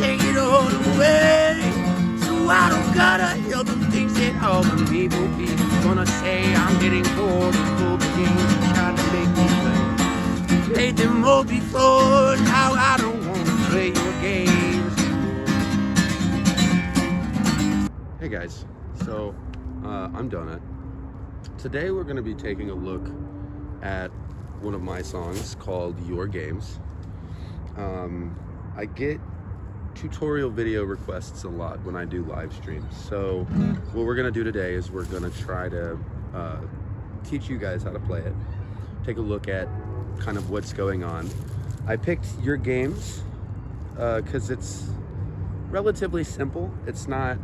take it all away. So I don't gotta hear them things that all the people gonna say. I'm getting bored of cool games trying to make me play. Played them all before, now I don't wanna play your games. Hey guys, so I'm Donut. Today we're going to be taking a look at one of my songs called Your Games. I get tutorial video requests a lot when I do live streams. So what we're going to do today is we're going to try to teach you guys how to play it. Take a look at kind of what's going on. I picked Your Games because it's relatively simple. It's not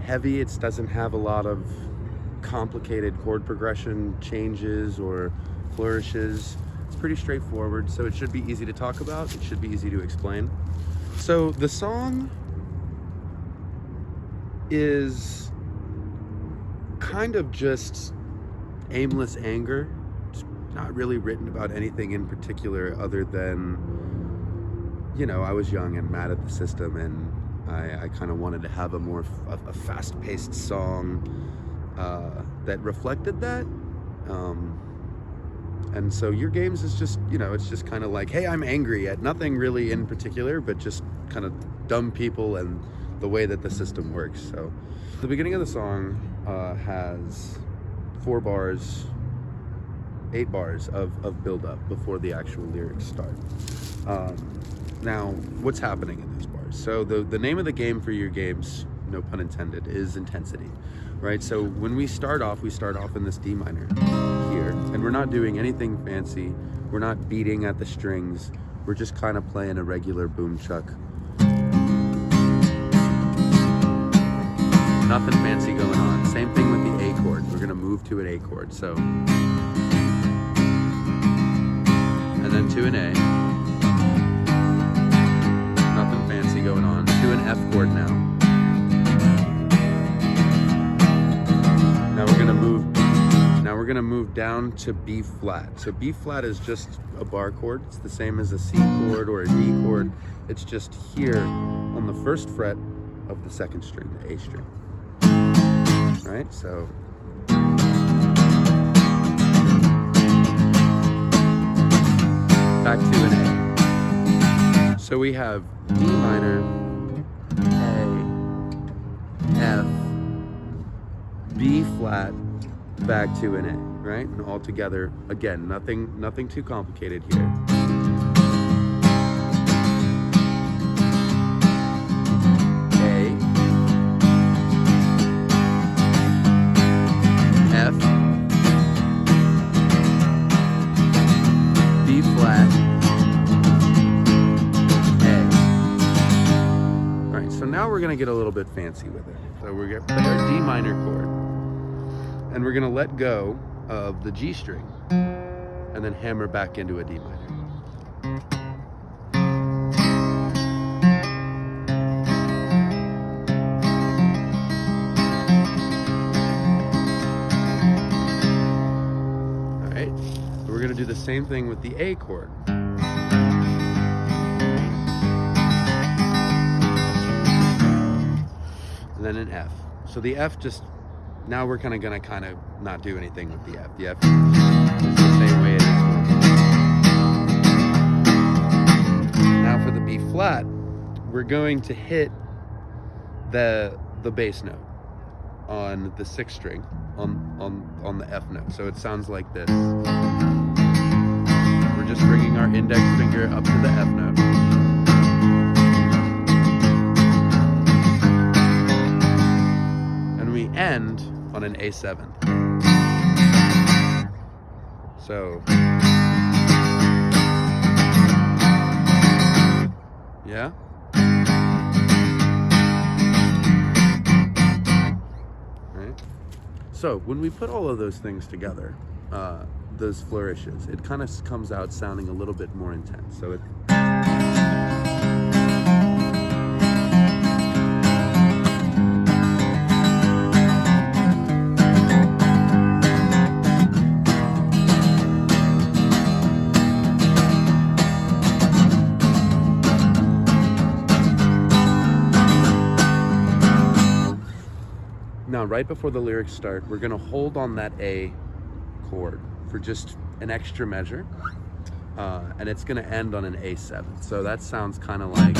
heavy. It doesn't have a lot of complicated chord progression changes or flourishes. It's pretty straightforward, so it should be easy to talk about. It should be easy to explain. So the song is kind of just aimless anger. It's not really written about anything in particular other than, you know, I was young and mad at the system, and I kind of wanted to have a more fast-paced song that reflected that. And so Your Games is just, you know, it's just kind of like, hey, I'm angry at nothing really in particular, but just kind of dumb people and the way that the system works. So the beginning of the song has 8 bars of build-up before the actual lyrics start. Now, what's happening in those bars? So the name of the game for Your Games, no pun intended, is intensity, right? So when we start off in this D minor here, and we're not doing anything fancy. We're not beating at the strings. We're just kind of playing a regular boom chuck. Nothing fancy going on. Same thing with the A chord. We're gonna move to an A chord, so. And then to an A. Nothing fancy going on. To an F chord now. Now we're gonna move down to B flat. So B flat is just a bar chord. It's the same as a C chord or a D chord. It's just here on the first fret of the second string, the A string. Right? So back to an A. So we have D minor, A, F, B flat, back to an A, right? And all together, again, nothing too complicated here. A, F, B flat, A. All right, so now we're gonna get a little bit fancy with it. So we're gonna play our D minor chord, and we're gonna let go of the G string and then hammer back into a D minor. All right, so we're gonna do the same thing with the A chord. And then an F. So the F just, now we're gonna not do anything with the F. The F is the same way it is. Now for the B flat, we're going to hit the bass note on the 6th string on the F note. So it sounds like this. We're just bringing our index finger up to the F note. And we end on an A7. So, yeah. Right. So when we put all of those things together, those flourishes, it kind of comes out sounding a little bit more intense. So it. now, right before the lyrics start, we're gonna hold on that A chord for just an extra measure. And it's gonna end on an A7. So that sounds kind of like,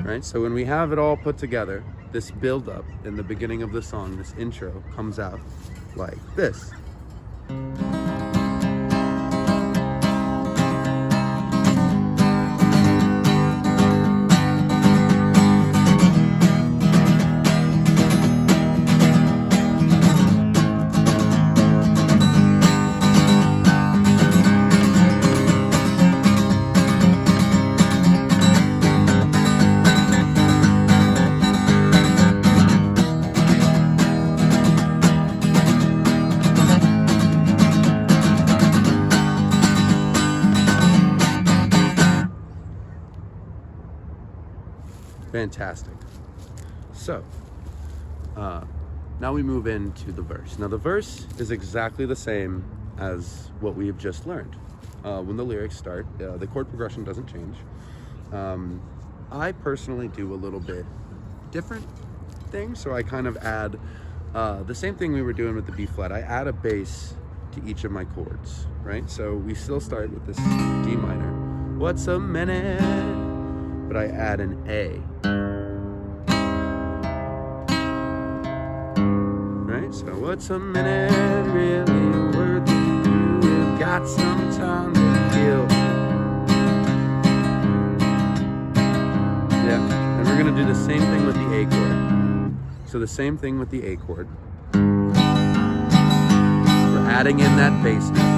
right? So when we have it all put together, this build up in the beginning of the song, this intro comes out like this. Fantastic. So, now we move into the verse. Now the verse is exactly the same as what we have just learned. When the lyrics start, the chord progression doesn't change. I personally do a little bit different thing, so I kind of add the same thing we were doing with the B flat. I add a bass to each of my chords, right? So we still start with this D minor. What's a minute? But I add an A. Right? So what's a minute really worth it? We've got some time to kill. Yeah. And we're gonna do the same thing with the A chord. So the same thing with the A chord. We're adding in that bass note.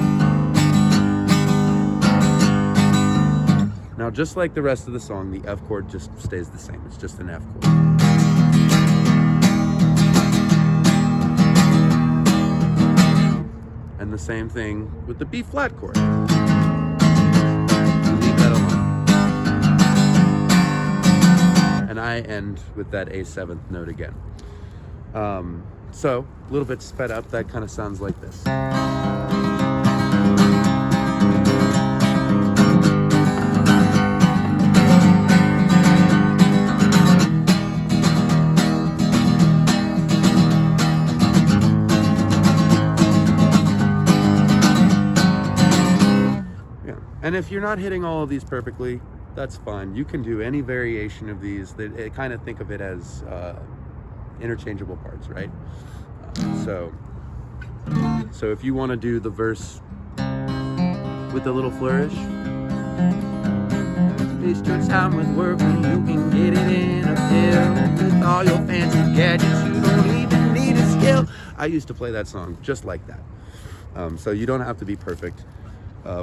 Now, just like the rest of the song, the F chord just stays the same. It's just an F chord. And the same thing with the B flat chord. Leave that alone. And I end with that A7th note again. So, a little bit sped up, that kind of sounds like this. And if you're not hitting all of these perfectly, that's fine. You can do any variation of these. They kind of think of it as interchangeable parts, right? So if you want to do the verse with a little flourish, waste your time with work when you can get it in a pill. With all your fancy gadgets, you don't even need a skill. I used to play that song just like that. So you don't have to be perfect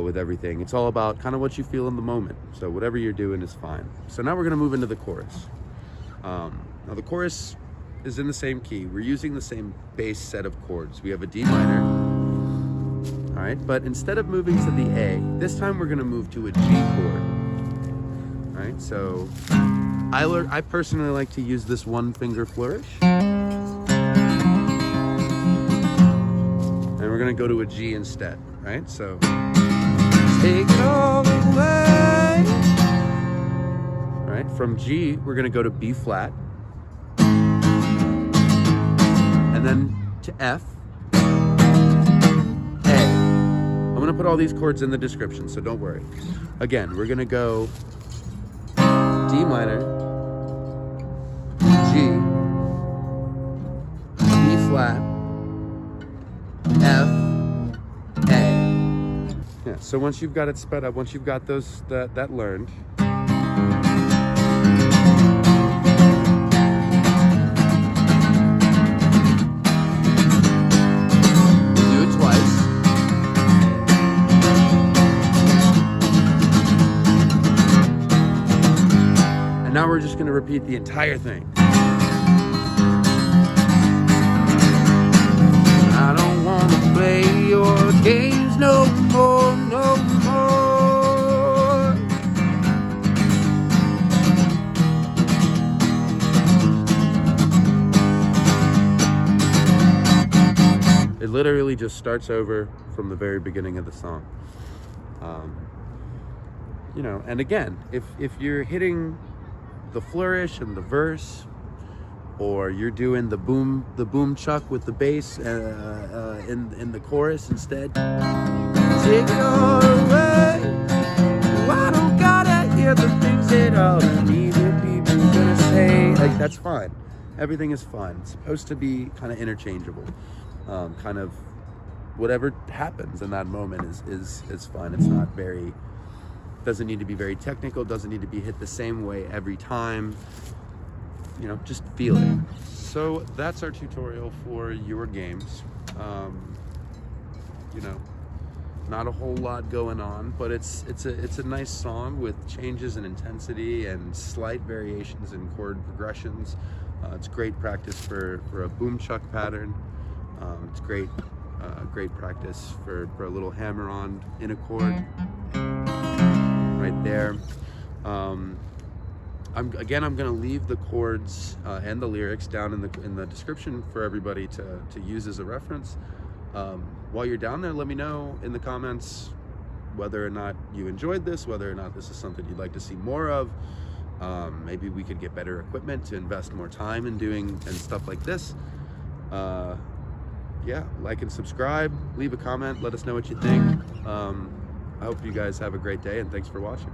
with everything. It's all about kind of what you feel in the moment. So whatever you're doing is fine. So now we're going to move into the chorus. Now the chorus is in the same key. We're using the same bass set of chords. We have a D minor. All right, but instead of moving to the A, this time we're going to move to a G chord. All right, so I personally like to use this one finger flourish. And we're going to go to a G instead, right? So take it all away. All right, from G, we're gonna go to B flat. And then to F, A. I'm gonna put all these chords in the description, so don't worry. Again, we're gonna go D minor, G, B flat, F, yeah, so once you've got it sped up, once you've got that learned, do it twice. And now we're just going to repeat the entire thing. I don't want to play your games no more, no more. It literally just starts over from the very beginning of the song. You know, and again, if you're hitting the flourish and the verse, or you're doing the boom chuck with the bass in the chorus instead. Take it all away. Oh, I don't gotta hear the things that all the evil people gonna say. Like, that's fine. Everything is fine. It's supposed to be kind of interchangeable. Kind of whatever happens in that moment is fine. It's not very, doesn't need to be very technical, doesn't need to be hit the same way every time. You know, just feel it. So that's our tutorial for your games. You know, not a whole lot going on, but it's a nice song with changes in intensity and slight variations in chord progressions. It's great practice for a boom chuck pattern. It's great practice for a little hammer on in a chord right there. I'm going to leave the chords and the lyrics down in the description for everybody to use as a reference. While you're down there, let me know in the comments whether or not you enjoyed this, whether or not this is something you'd like to see more of. Maybe we could get better equipment to invest more time in doing and stuff like this. Yeah, like and subscribe, leave a comment, let us know what you think. I hope you guys have a great day, and thanks for watching.